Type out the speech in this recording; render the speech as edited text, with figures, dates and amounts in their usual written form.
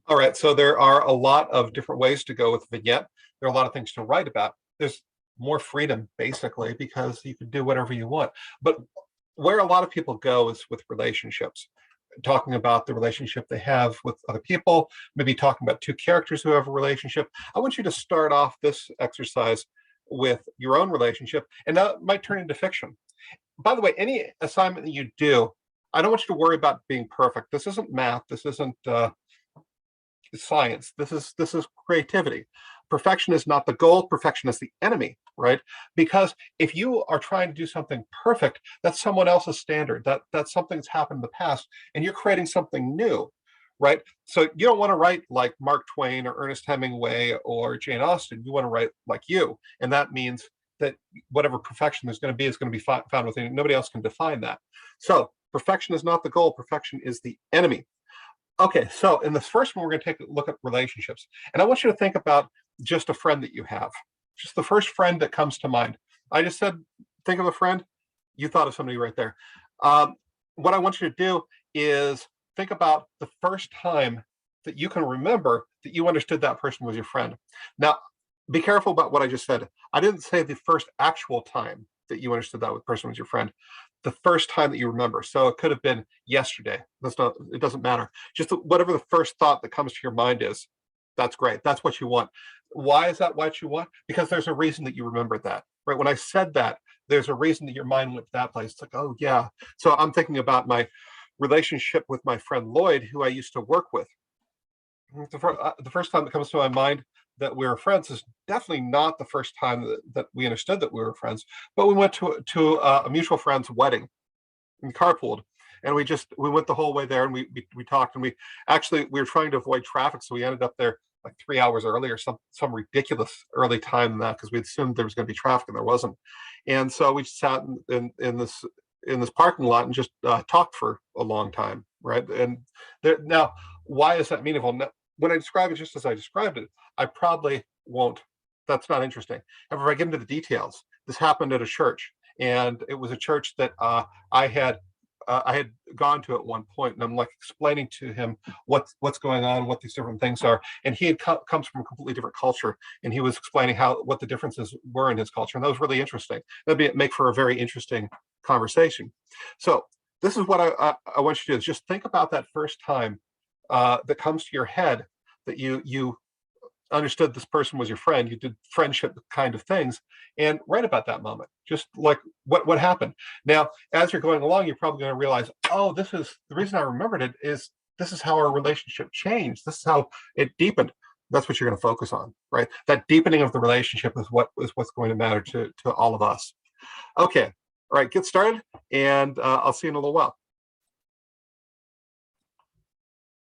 All right, so there are a lot of different ways to go with vignette. There are a lot of things to write about. There's more freedom, basically, because you can do whatever you want. But where a lot of people go is with relationships, talking about the relationship they have with other people, maybe talking about two characters who have a relationship. I want you to start off this exercise with your own relationship, and that might turn into fiction. By the way, any assignment that you do, I don't want you to worry about being perfect. This isn't math. This isn't science. This is creativity. Perfection is not the goal. Perfection is the enemy, right? Because if you are trying to do something perfect, that's someone else's standard. That's something that's happened in the past, and you're creating something new, right? So you don't want to write like Mark Twain or Ernest Hemingway or Jane Austen. You want to write like you, and that means that whatever perfection there's going to be is going to be found within you. Nobody else can define that. So perfection is not the goal. Perfection is the enemy. Okay, so in this first one, we're going to take a look at relationships. And I want you to think about just a friend that you have, just the first friend that comes to mind. I just said, think of a friend. You thought of somebody right there. Um, what I want you to do is think about the first time that you can remember that you understood that person was your friend. Now, be careful about what I just said. I didn't say the first actual time that you understood that person was your friend, the first time that you remember. So it could have been yesterday. That's not, it doesn't matter. Just whatever the first thought that comes to your mind is, that's great. That's what you want. Why is that what you want? Because there's a reason that you remembered that, right? When I said that, there's a reason that your mind went to that place. It's like, oh yeah. So I'm thinking about my relationship with my friend Lloyd, who I used to work with. The first time that comes to my mind that we were friends is definitely not the first time that we understood that we were friends, but we went to a mutual friend's wedding and carpooled, and we went the whole way there, and we talked, and we were trying to avoid traffic, so we ended up there like 3 hours early or some ridiculous early time than that, because we assumed there was going to be traffic and there wasn't. And so we sat in this parking lot and just talked for a long time, right? And now, why is that meaningful? Now, when I describe it just as I described it, I probably won't. That's not interesting. However, if I get into the details, this happened at a church, and it was a church that I had gone to at one point, and I'm like explaining to him what's going on, what these different things are, and he comes from a completely different culture, and he was explaining what the differences were in his culture, and that was really interesting. That'd make for a very interesting conversation. So this is what I want you to do: is just think about that first time that comes to your head that you understood this person was your friend, you did friendship kind of things, and write about that moment, just like what happened. Now, as you're going along, you're probably going to realize, oh, this is the reason I remembered it, is this is how our relationship changed, this is how it deepened. That's what you're going to focus on, right? That deepening of the relationship is what's going to matter to all of us. Okay, all right, get started, and I'll see you in a little while.